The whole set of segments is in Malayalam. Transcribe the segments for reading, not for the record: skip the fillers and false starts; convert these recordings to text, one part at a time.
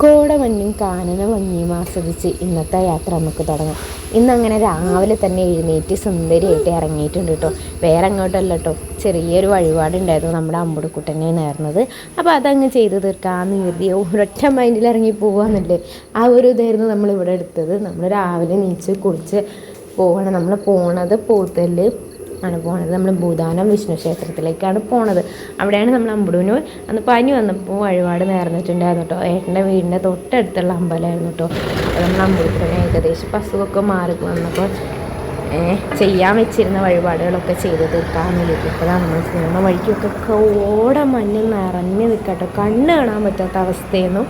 കോടമഞ്ഞും കാനന ഭംഗിയും ആസ്വദിച്ച് ഇന്നത്തെ യാത്ര നമുക്ക് തുടങ്ങാം. ഇന്നങ്ങനെ രാവിലെ തന്നെ എഴുന്നേറ്റ് സുന്ദരിയായിട്ട് ഇറങ്ങിയിട്ടുണ്ട് കേട്ടോ. വേറെ അങ്ങോട്ടല്ല കേട്ടോ, ചെറിയൊരു വഴിപാടുണ്ടായിരുന്നു നമ്മുടെ അമ്പുടുക്കുട്ടനെ നേർന്നത്. അപ്പോൾ അതങ്ങ് ചെയ്ത് തീർക്കാമെന്ന് കരുതി ഒരൊറ്റ മൈൻഡിൽ ഇറങ്ങി പോകാമെന്നല്ലേ, ആ ഒരു ഇതായിരുന്നു നമ്മളിവിടെ എടുത്തത്. നമ്മൾ രാവിലെ നീച്ച് കുളിച്ച് പോകണം. നമ്മൾ പോണത് പോത്തല് ആണ് പോണത്. നമ്മൾ ഭൂതാനം വിഷ്ണു ക്ഷേത്രത്തിലേക്കാണ് പോണത്. അവിടെയാണ് നമ്മൾ അമ്പുടുവിന് അന്ന് പനി വന്നപ്പോൾ വഴിപാട് നേർന്നിട്ടുണ്ടായിരുന്നു കേട്ടോ. ഏട്ടൻ്റെ വീടിൻ്റെ തൊട്ടടുത്തുള്ള അമ്പലമായിരുന്നു കേട്ടോ. അപ്പോൾ നമ്മൾ അമ്പുടുവിന് ഏകദേശം പശുവൊക്കെ മാറി വന്നപ്പോൾ ചെയ്യാൻ വെച്ചിരുന്ന വഴിപാടുകളൊക്കെ ചെയ്ത് തീർക്കാമെന്ന് കരുതി. അപ്പോൾ നമ്മൾ സിനിമ വഴിക്കൊക്കെ മഞ്ഞ് നിറഞ്ഞ് നിൽക്കട്ടോ. കണ്ണ് കാണാൻ പറ്റാത്ത അവസ്ഥയൊന്നും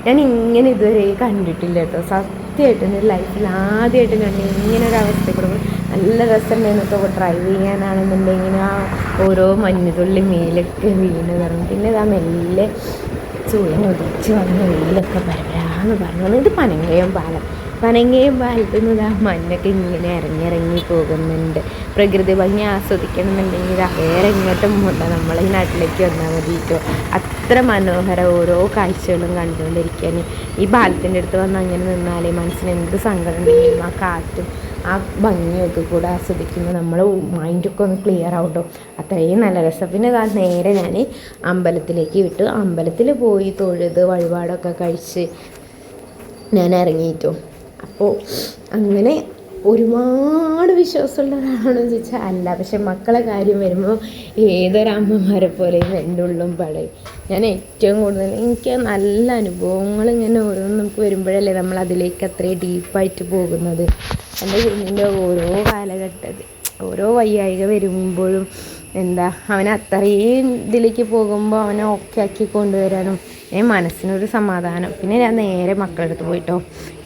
ഞാൻ ഇങ്ങനെ ഇതുവരെ കണ്ടിട്ടില്ല കേട്ടോ. സത്യമായിട്ട് എൻ്റെ ലൈഫിൽ ആദ്യമായിട്ട് കണ്ട് ഇങ്ങനെ ഒരു അവസ്ഥ കൊടുക്കും. നല്ല രസമുണ്ടായിരുന്നു കേട്ടോ. ഡ്രൈവ് ചെയ്യാനാണെന്നുണ്ടെങ്കിൽ ആ ഓരോ മഞ്ഞുതുള്ളി മേലൊക്കെ വീണ് പറഞ്ഞു. പിന്നെ ഇതാ മെല്ലെ ചൂടിനൊതിച്ച് വന്ന് വെയിലൊക്കെ പരവരാന്ന് പറഞ്ഞു. ഇത് പനങ്കയം പാലം. പനങ്കയം പാലത്തിൽ നിന്ന് ഇതാ മഞ്ഞൊക്കെ ഇങ്ങനെ ഇറങ്ങി പോകുന്നുണ്ട്. പ്രകൃതി ഭംഗി ആസ്വദിക്കണമെന്നുണ്ടെങ്കിൽ വേറെ എങ്ങോട്ടും പോകണ്ട, നമ്മളെ ഈ നാട്ടിലേക്ക് വന്നാൽ മതി കേട്ടോ. അത്ര മനോഹരം ഓരോ കാഴ്ചകളും കണ്ടുകൊണ്ടിരിക്കാൻ. ഈ പാലത്തിൻ്റെ അടുത്ത് വന്ന് അങ്ങനെ നിന്നാലേ മനസ്സിന് എന്ത് സങ്കടം ഉണ്ടെങ്കിലും ആ കാറ്റും ആ ഭംഗിയൊക്കെ കൂടെ ആസ്വദിക്കുമ്പോൾ നമ്മൾ മൈൻഡൊക്കെ ഒന്ന് ക്ലിയർ ആവട്ടോ. അത്രയും നല്ല രസം. പിന്നെ നേരെ ഞാൻ അമ്പലത്തിലേക്ക് വിട്ടു. അമ്പലത്തിൽ പോയി തൊഴുത് വഴിപാടൊക്കെ കഴിച്ച് ഞാൻ ഇറങ്ങിയിട്ടോ. അപ്പോൾ അങ്ങനെ ഒരുപാട് വിശ്വാസമുള്ളതാണെന്ന് ചോദിച്ചാൽ അല്ല. പക്ഷെ മക്കളെ കാര്യം വരുമ്പോൾ ഏതൊരമ്മമാരെ പോലെയും എൻ്റെ ഉള്ളും പടയും. ഞാൻ ഏറ്റവും കൂടുതൽ എനിക്ക് നല്ല അനുഭവങ്ങൾ ഇങ്ങനെ ഓരോന്നും നമുക്ക് വരുമ്പോഴല്ലേ നമ്മൾ അതിലേക്ക് അത്രയും ഡീപ്പായിട്ട് പോകുന്നത്. എൻ്റെ കുഞ്ഞിൻ്റെ ഓരോ കാലഘട്ടത്തിൽ ഓരോ വയ്യായിക വരുമ്പോഴും അവനെ അത്രയും ഇതിലേക്ക് പോകുമ്പോൾ അവനെ ഓക്കെ ആക്കി കൊണ്ടുവരാനും മനസ്സിനൊരു സമാധാനം. പിന്നെ ഞാൻ നേരെ മക്കളുടെ അടുത്ത് പോയിട്ടോ.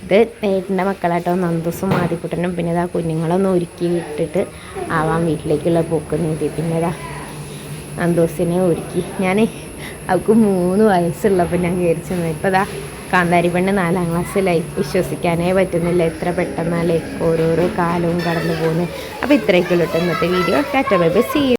ഇത് ഏട്ടൻ്റെ മക്കളാട്ടോ, നന്ദൂസും ആദിക്കുട്ടനും. പിന്നെ ഇതാ കുഞ്ഞുങ്ങളൊന്ന് ഒരുക്കി വിട്ടിട്ട് ആവാൻ വീട്ടിലേക്കുള്ള പോക്ക് നീട്ടി. പിന്നെ ഇതാ നന്ദൂസിനെ ഒരുക്കി ഞാൻ അവൾക്ക് 3 വയസ്സുള്ളപ്പോൾ ഞാൻ കയറി ചെന്നു. ഇപ്പോൾ ഇതാ കാന്താരി പെണ്ണ് 4ാം ക്ലാസ്സിലായി. വിശ്വസിക്കാനേ പറ്റുന്നില്ല എത്ര പെട്ടെന്നല്ലേ ഓരോരോ കാലവും കടന്നു പോകുന്നത്. അപ്പോൾ ഇത്രയൊക്കെയുള്ളൂ ഇന്നത്തെ video. Tata bye bye, see U.